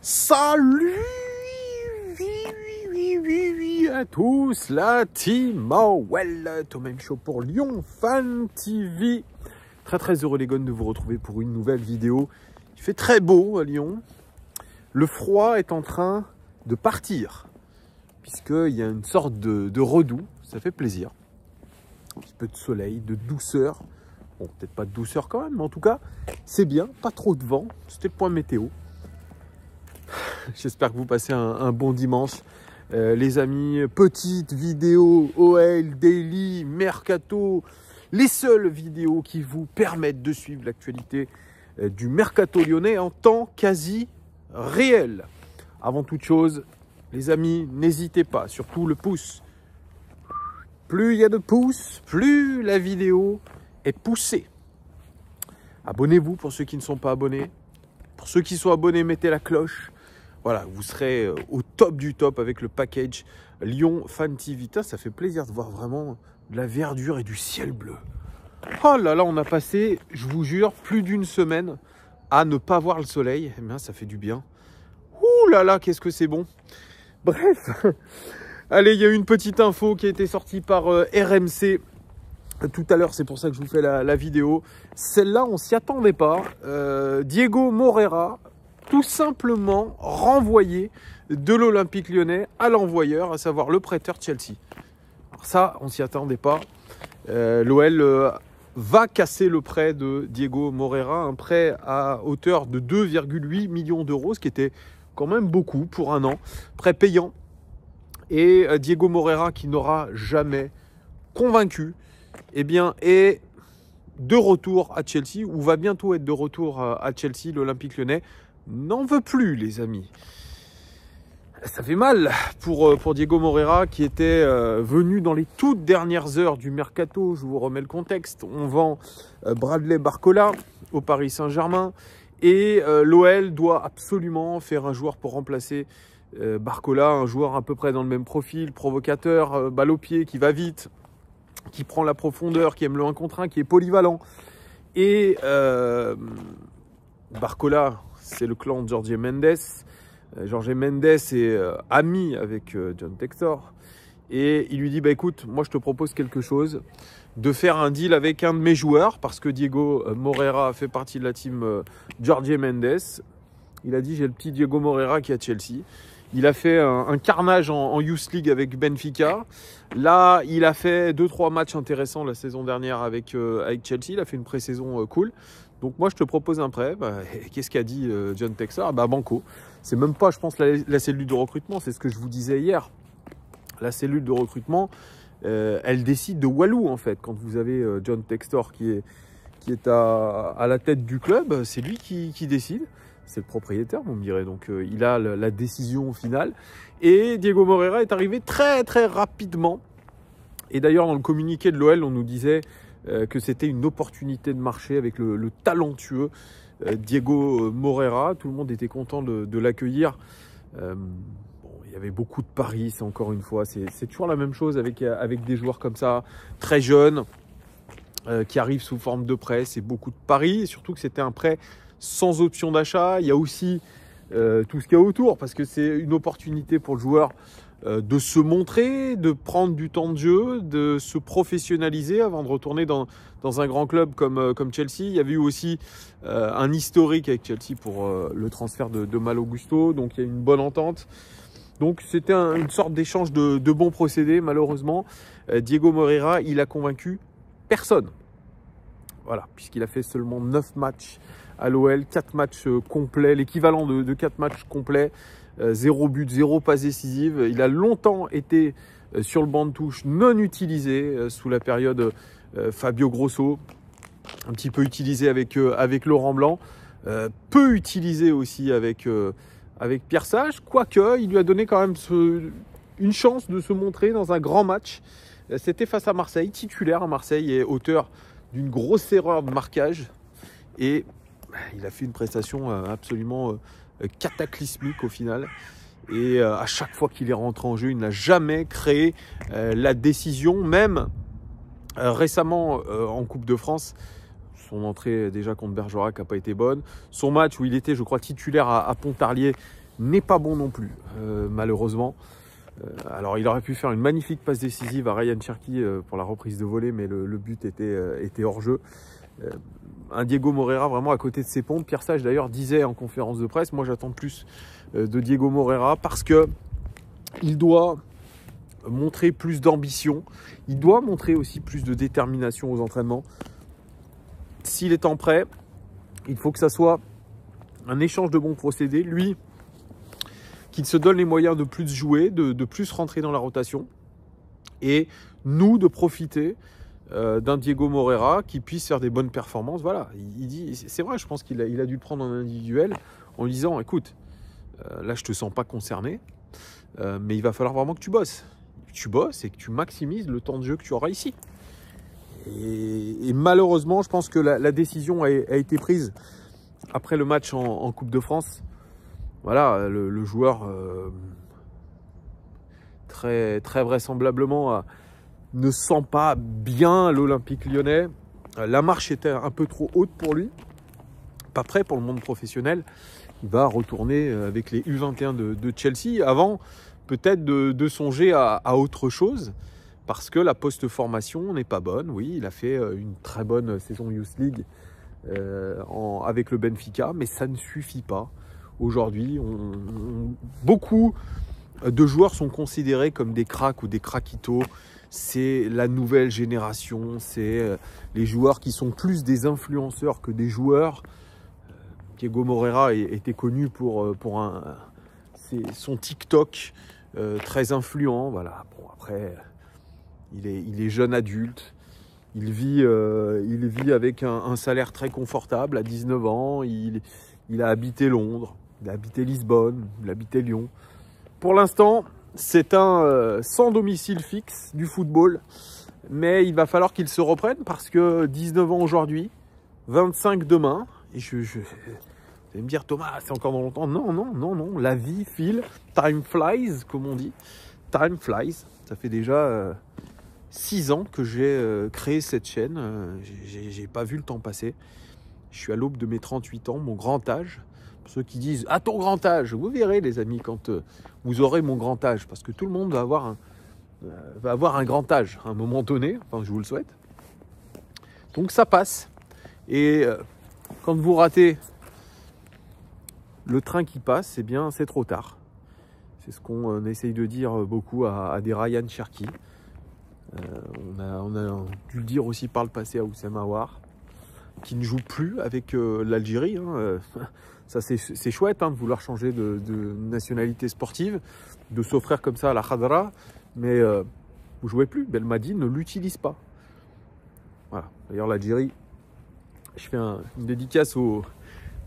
Salut à tous, la team Well, Thomas Show pour Lyon Fan TV. Très heureux les gones de vous retrouver pour une nouvelle vidéo. Il fait très beau à Lyon. Le froid est en train de partir, puisqu'il y a une sorte de redoux, ça fait plaisir. Un petit peu de soleil, de douceur. Bon, peut-être pas de douceur quand même, mais en tout cas, c'est bien, pas trop de vent. C'était le point météo. J'espère que vous passez un bon dimanche. Les amis, petite vidéo OL, Daily, Mercato, les seules vidéos qui vous permettent de suivre l'actualité du Mercato lyonnais en temps quasi réel. Avant toute chose, les amis, n'hésitez pas, surtout le pouce. Plus il y a de pouces, plus la vidéo est poussée. Abonnez-vous pour ceux qui ne sont pas abonnés. Pour ceux qui sont abonnés, mettez la cloche. Voilà, vous serez au top du top avec le package Lyon Fan TV. Ça fait plaisir de voir vraiment de la verdure et du ciel bleu. Oh là là, on a passé, je vous jure, plus d'une semaine à ne pas voir le soleil. Eh bien, ça fait du bien. Ouh là là, qu'est-ce que c'est bon. Bref, allez, il y a une petite info qui a été sortie par RMC tout à l'heure. C'est pour ça que je vous fais la vidéo. Celle-là, on s'y attendait pas. Diego Moreira, tout simplement renvoyé de l'Olympique Lyonnais à l'envoyeur, à savoir le prêteur Chelsea. Alors ça, on s'y attendait pas. L'OL va casser le prêt de Diego Moreira, un prêt à hauteur de 2,8 millions d'euros, ce qui était quand même beaucoup pour un an, prêt payant. Et Diego Moreira, qui n'aura jamais convaincu, eh bien, est de retour à Chelsea, ou va bientôt être de retour à Chelsea. L'Olympique Lyonnais n'en veut plus, les amis. Ça fait mal pour Diego Moreira, qui était venu dans les toutes dernières heures du Mercato. Je vous remets le contexte. On vend Bradley Barcola au Paris Saint-Germain. Et l'OL doit absolument faire un joueur pour remplacer Barcola, un joueur à peu près dans le même profil, provocateur, balle au pied, qui va vite, qui prend la profondeur, qui aime le 1 contre 1, qui est polyvalent. Et Barcola, c'est le clan de Jorge Mendes. Jorge Mendes est ami avec John Textor. Et il lui dit, bah écoute, moi je te propose quelque chose, de faire un deal avec un de mes joueurs, parce que Diego Moreira fait partie de la team Jorge Mendes. Il a dit, j'ai le petit Diego Moreira qui est à Chelsea. Il a fait un carnage en Youth League avec Benfica. Là, il a fait 2-3 matchs intéressants la saison dernière avec Chelsea. Il a fait une pré-saison cool. Donc moi, je te propose un prêt. Bah, qu'est-ce qu'a dit John Textor? Bah banco. C'est même pas, je pense, la cellule de recrutement. C'est ce que je vous disais hier. La cellule de recrutement, elle décide de Walou, en fait. Quand vous avez John Textor qui est à la tête du club, c'est lui qui décide. C'est le propriétaire, vous me direz. Donc, il a la décision finale. Et Diego Moreira est arrivé très rapidement. Et d'ailleurs, dans le communiqué de l'OL, on nous disait que c'était une opportunité de marché avec le talentueux Diego Moreira. Tout le monde était content de l'accueillir. Il y avait beaucoup de paris, c'est encore une fois. C'est toujours la même chose avec des joueurs comme ça, très jeunes, qui arrivent sous forme de prêt. C'est beaucoup de paris, et surtout que c'était un prêt sans option d'achat. Il y a aussi tout ce qu'il y a autour, parce que c'est une opportunité pour le joueur de se montrer, de prendre du temps de jeu, de se professionnaliser avant de retourner dans un grand club comme Chelsea. Il y avait eu aussi un historique avec Chelsea pour le transfert de Malo Gusto, donc il y a une bonne entente. Donc c'était une sorte d'échange de bons procédés. Malheureusement, Diego Moreira, il a convaincu personne. Voilà, puisqu'il a fait seulement 9 matchs à l'OL, 4 matchs complets, l'équivalent de 4 matchs complets, 0 but, 0 passe décisive. Il a longtemps été sur le banc de touche, non utilisé sous la période Fabio Grosso, un petit peu utilisé avec Laurent Blanc, peu utilisé aussi avec Pierre Sage, quoique il lui a donné quand même une chance de se montrer dans un grand match. C'était face à Marseille, titulaire à Marseille et auteur d'une grosse erreur de marquage. Et il a fait une prestation absolument cataclysmique au final. Et à chaque fois qu'il est rentré en jeu, il n'a jamais créé la décision. Même récemment en Coupe de France, son entrée déjà contre Bergerac n'a pas été bonne. Son match où il était, je crois, titulaire à Pontarlier n'est pas bon non plus, malheureusement. Alors il aurait pu faire une magnifique passe décisive à Ryan Cherki pour la reprise de volée, mais le but était hors jeu. Un Diego Moreira vraiment à côté de ses pompes. Pierre Sage d'ailleurs disait en conférence de presse, moi j'attends plus de Diego Moreira parce que il doit montrer plus d'ambition, il doit montrer aussi plus de détermination aux entraînements. S'il est en prêt, il faut que ça soit un échange de bons procédés, lui qu'il se donne les moyens de plus jouer, de plus rentrer dans la rotation, et nous de profiter d'un Diego Moreira qui puisse faire des bonnes performances. Voilà, il dit, c'est vrai, je pense qu'il a dû le prendre en individuel en lui disant, écoute, là je te sens pas concerné, mais il va falloir vraiment que tu bosses. Tu bosses et que tu maximises le temps de jeu que tu auras ici. Et malheureusement, je pense que la décision a été prise après le match en Coupe de France. Voilà, le joueur très vraisemblablement ne sent pas bien l'Olympique Lyonnais. La marche était un peu trop haute pour lui. Pas prêt pour le monde professionnel. Il va retourner avec les U21 de Chelsea avant peut-être de songer à autre chose. Parce que la post-formation n'est pas bonne. Oui, il a fait une très bonne saison Youth League avec le Benfica, mais ça ne suffit pas. Aujourd'hui, beaucoup de joueurs sont considérés comme des cracks ou des craquitos. C'est la nouvelle génération, c'est les joueurs qui sont plus des influenceurs que des joueurs. Diego Moreira était connu pour son TikTok très influent. Voilà. Bon, après, il est jeune adulte. Il vit avec un salaire très confortable à 19 ans. Il a habité Londres, il a habité Lisbonne, il a habité Lyon. Pour l'instant, c'est un sans domicile fixe du football. Mais il va falloir qu'il se reprenne parce que 19 ans aujourd'hui, 25 demain. Et vous allez me dire, Thomas, c'est encore dans longtemps. Non. La vie file. Time flies, comme on dit. Time flies. Ça fait déjà 6 ans que j'ai créé cette chaîne. J'ai pas vu le temps passer. Je suis à l'aube de mes 38 ans, mon grand âge. Pour ceux qui disent, à ton grand âge, vous verrez les amis quand vous aurez mon grand âge. Parce que tout le monde va avoir un grand âge à un moment donné. Enfin, je vous le souhaite. Donc ça passe. Et quand vous ratez le train qui passe, eh bien c'est trop tard. C'est ce qu'on essaye de dire beaucoup à des Ryan Cherki. On a dû le dire aussi par le passé à Oussem Aouar, qui ne joue plus avec l'Algérie. Ça c'est chouette de vouloir changer de nationalité sportive, de s'offrir comme ça à la Khadra, mais vous jouez plus. Belmadi ne l'utilise pas. Voilà. D'ailleurs l'Algérie, je fais une dédicace au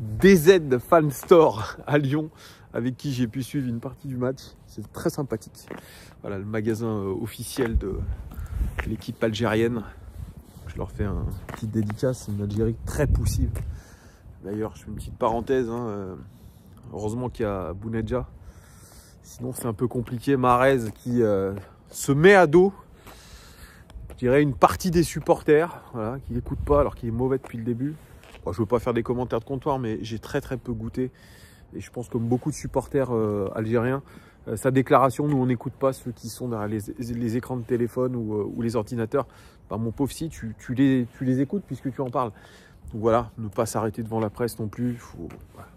DZ Fan Store à Lyon, avec qui j'ai pu suivre une partie du match. C'est très sympathique. Voilà le magasin officiel de l'équipe algérienne. Je leur fais une petite dédicace. Une Algérie très poussive. D'ailleurs, je fais une petite parenthèse. Heureusement qu'il y a Bounedja. Sinon, c'est un peu compliqué. Mahrez qui se met à dos, je dirais, une partie des supporters, voilà, qui n'écoutent pas alors qu'il est mauvais depuis le début. Bon, je ne veux pas faire des commentaires de comptoir, mais j'ai très peu goûté. Et je pense comme beaucoup de supporters algériens, sa déclaration, nous on n'écoute pas ceux qui sont derrière les écrans de téléphone ou les ordinateurs. Ben, mon pauvre si, tu les écoutes puisque tu en parles. Donc voilà, ne pas s'arrêter devant la presse non plus. Voilà.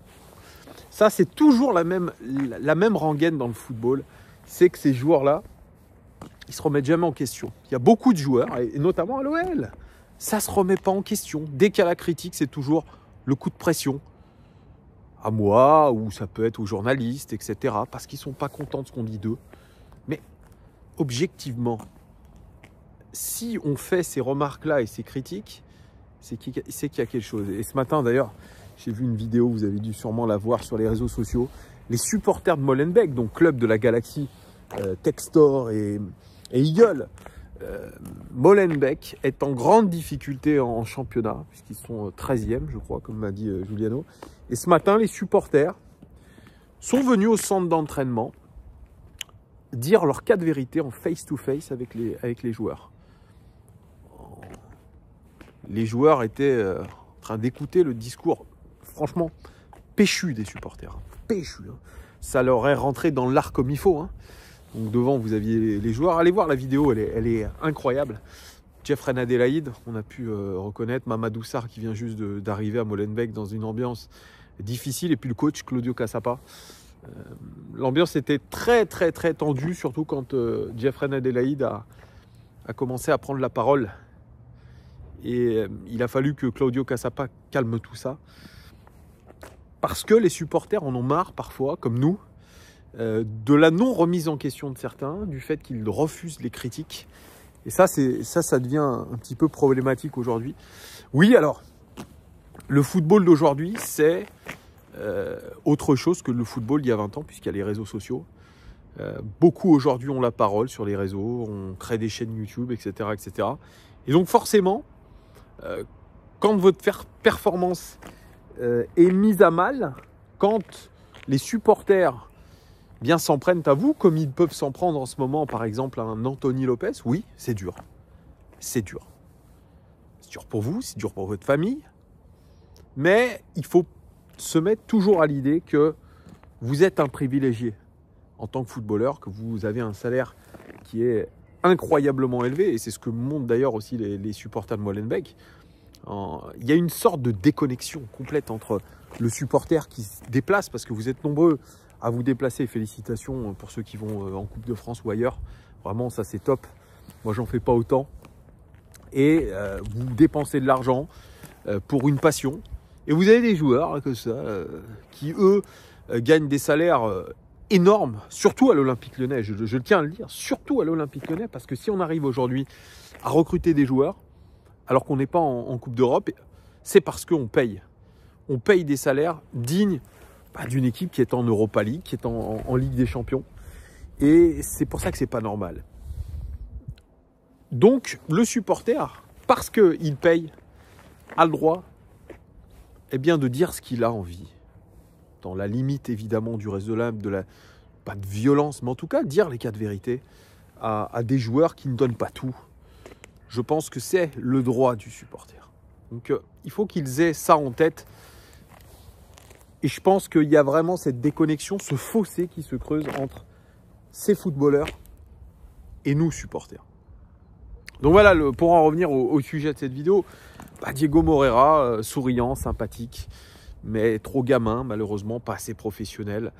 Ça c'est toujours la même rengaine dans le football. C'est que ces joueurs-là, ils se remettent jamais en question. Il y a beaucoup de joueurs, et notamment à l'OL, ça se remet pas en question. Dès qu'il y a la critique, c'est toujours le coup de pression. À moi, ou ça peut être aux journalistes, etc. Parce qu'ils ne sont pas contents de ce qu'on dit d'eux. Mais objectivement, si on fait ces remarques-là et ces critiques, c'est qu'il y a quelque chose. Et ce matin, d'ailleurs, j'ai vu une vidéo, vous avez dû sûrement la voir sur les réseaux sociaux. Les supporters de Molenbeek, donc club de la Galaxie, Textor et Eagle, Molenbeek est en grande difficulté en championnat, puisqu'ils sont 13e, je crois, comme m'a dit Giuliano. Et ce matin, les supporters sont venus au centre d'entraînement dire leur cas de vérité en face-to-face avec les joueurs. Les joueurs étaient en train d'écouter le discours, franchement, péchu des supporters. Péchu. ça leur est rentré dans l'art comme il faut. Hein. Donc devant, vous aviez les joueurs. Allez voir la vidéo, elle est incroyable. Jeffrey Adélaïde, on a pu reconnaître Mamadou Sarr qui vient juste d'arriver à Molenbeek dans une ambiance difficile. Et puis le coach Claudio Cassapa. L'ambiance était très très très tendue, surtout quand Jeffrey Adélaïde a commencé à prendre la parole. Et il a fallu que Claudio Cassapa calme tout ça. Parce que les supporters en ont marre parfois, comme nous, de la non-remise en question de certains, du fait qu'ils refusent les critiques. Et ça devient un petit peu problématique aujourd'hui. Oui, alors, le football d'aujourd'hui, c'est autre chose que le football d'il y a 20 ans, puisqu'il y a les réseaux sociaux. Beaucoup aujourd'hui ont la parole sur les réseaux, on crée des chaînes YouTube, etc. etc. Et donc forcément, quand votre performance est mise à mal, quand les supporters bien s'en prennent à vous, comme ils peuvent s'en prendre en ce moment, par exemple, à un Anthony Lopez, oui, c'est dur. C'est dur. C'est dur pour vous, c'est dur pour votre famille. Mais il faut se mettre toujours à l'idée que vous êtes un privilégié en tant que footballeur, que vous avez un salaire qui est incroyablement élevé. Et c'est ce que montrent d'ailleurs aussi les supporters de Molenbeek. Il y a une sorte de déconnexion complète entre le supporter qui se déplace, parce que vous êtes nombreux à vous déplacer. Félicitations pour ceux qui vont en Coupe de France ou ailleurs. Vraiment, ça c'est top. Moi, j'en fais pas autant. Et vous dépensez de l'argent pour une passion. Et vous avez des joueurs comme ça qui, eux, gagnent des salaires énormes, surtout à l'Olympique Lyonnais. Je tiens à le dire, surtout à l'Olympique Lyonnais, parce que si on arrive aujourd'hui à recruter des joueurs, alors qu'on n'est pas en Coupe d'Europe, c'est parce qu'on paye. On paye des salaires dignes d'une équipe qui est en Europa League, qui est en Ligue des Champions. Et c'est pour ça que c'est pas normal. Donc, le supporter, parce qu'il paye, a le droit de dire ce qu'il a envie. Dans la limite, évidemment, du raisonnable, pas de violence, mais en tout cas, dire les cas de vérité à des joueurs qui ne donnent pas tout. Je pense que c'est le droit du supporter. Donc, il faut qu'ils aient ça en tête. Et je pense qu'il y a vraiment cette déconnexion, ce fossé qui se creuse entre ces footballeurs et nous, supporters. Donc voilà, pour en revenir au sujet de cette vidéo, Diego Moreira, souriant, sympathique, mais trop gamin, malheureusement, pas assez professionnel,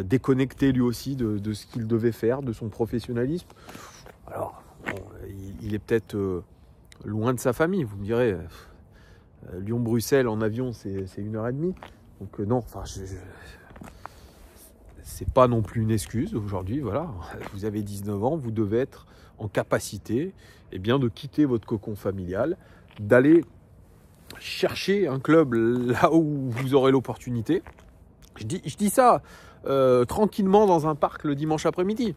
déconnecté lui aussi de ce qu'il devait faire, de son professionnalisme. Alors, bon, il est peut-être loin de sa famille, vous me direz. Lyon-Bruxelles en avion, c'est 1h30. Donc non, enfin, c'est pas non plus une excuse aujourd'hui. Voilà, vous avez 19 ans, vous devez être en capacité de quitter votre cocon familial, d'aller chercher un club là où vous aurez l'opportunité. Je dis ça tranquillement dans un parc le dimanche après-midi.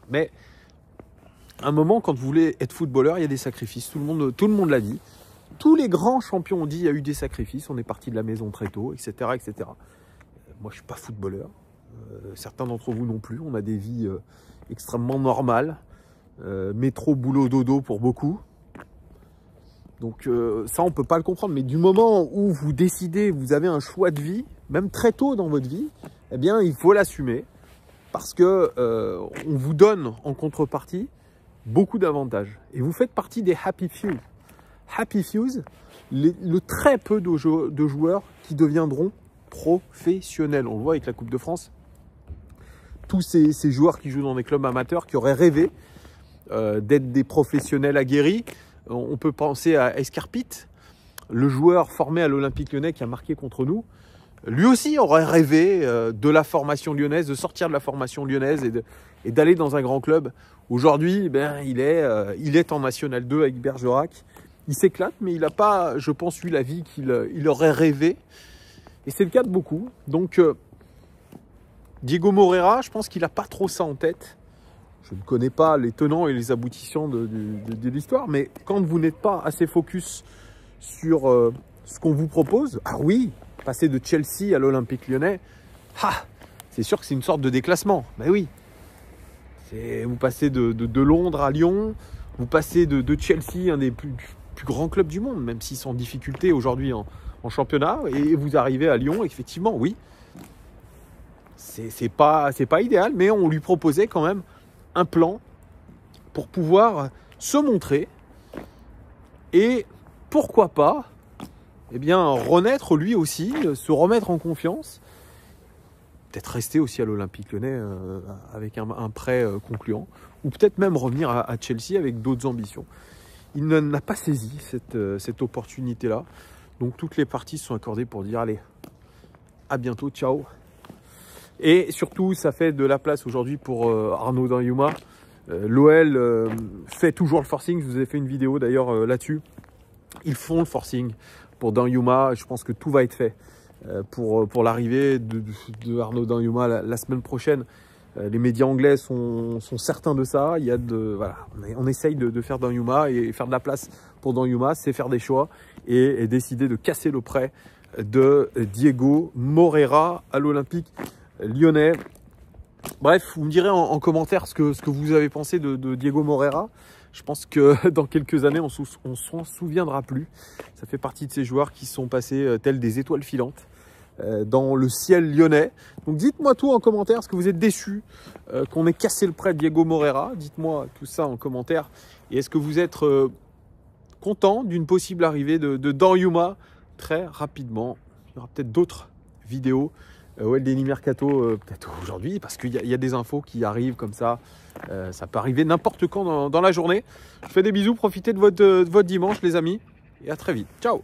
Mais à un moment, quand vous voulez être footballeur, il y a des sacrifices. Tout le monde l'a dit. Tous les grands champions ont dit qu'il y a eu des sacrifices. On est parti de la maison très tôt, etc. etc. Moi, je ne suis pas footballeur. Certains d'entre vous non plus. On a des vies extrêmement normales. Métro, boulot, dodo pour beaucoup. Donc ça, on ne peut pas le comprendre. Mais du moment où vous décidez, vous avez un choix de vie, même très tôt dans votre vie, il faut l'assumer. Parce que on vous donne en contrepartie beaucoup d'avantages. Et vous faites partie des happy few. Happy fews, le très peu de joueurs qui deviendront professionnels. On le voit avec la Coupe de France. Tous ces joueurs qui jouent dans des clubs amateurs, qui auraient rêvé d'être des professionnels aguerris. On peut penser à Escarpit, le joueur formé à l'Olympique Lyonnais qui a marqué contre nous. Lui aussi aurait rêvé de la formation lyonnaise, de sortir de la formation lyonnaise et d'aller dans un grand club. Aujourd'hui, il est en National 2 avec Bergerac. Il s'éclate, mais il n'a pas, je pense, eu la vie qu'il aurait rêvé. Et c'est le cas de beaucoup. Donc, Diego Moreira, je pense qu'il n'a pas trop ça en tête. Je ne connais pas les tenants et les aboutissants de l'histoire, mais quand vous n'êtes pas assez focus sur ce qu'on vous propose, ah oui, passer de Chelsea à l'Olympique Lyonnais, c'est sûr que c'est une sorte de déclassement. Mais oui, vous passez de Londres à Lyon, vous passez de Chelsea, un des plus grands clubs du monde, même s'ils sont en difficulté aujourd'hui en championnat, et vous arrivez à Lyon, effectivement, oui. c'est pas idéal, mais on lui proposait quand même un plan pour pouvoir se montrer et pourquoi pas eh bien, renaître lui aussi, se remettre en confiance, peut-être rester aussi à l'Olympique Lyonnais avec un prêt concluant, ou peut-être même revenir à Chelsea avec d'autres ambitions. Il n'a pas saisi cette opportunité-là, donc toutes les parties se sont accordées pour dire allez, à bientôt, ciao. Et surtout, ça fait de la place aujourd'hui pour Arnaud Danjuma. L'OL fait toujours le forcing, je vous ai fait une vidéo d'ailleurs là-dessus. Ils font le forcing pour Danjuma, je pense que tout va être fait pour l'arrivée de Arnaud Danjuma la semaine prochaine. Les médias anglais sont certains de ça. Il y a voilà, on essaye de faire Danjuma et faire de la place pour Danjuma, c'est faire des choix et décider de casser le prêt de Diego Moreira à l'Olympique Lyonnais. Bref, vous me direz en commentaire ce que vous avez pensé de Diego Moreira. Je pense que dans quelques années, on s'en souviendra plus. Ça fait partie de ces joueurs qui sont passés tels des étoiles filantes dans le ciel lyonnais. Donc dites-moi tout en commentaire. Est-ce que vous êtes déçus qu'on ait cassé le prêt de Diego Moreira? Dites-moi tout ça en commentaire. Et est-ce que vous êtes content d'une possible arrivée de Danjuma très rapidement? Il y aura peut-être d'autres vidéos LDN Mercato peut-être aujourd'hui, parce qu'il y a des infos qui arrivent comme ça. Ça peut arriver n'importe quand dans la journée. Je vous fais des bisous, profitez de votre dimanche les amis, et à très vite. Ciao!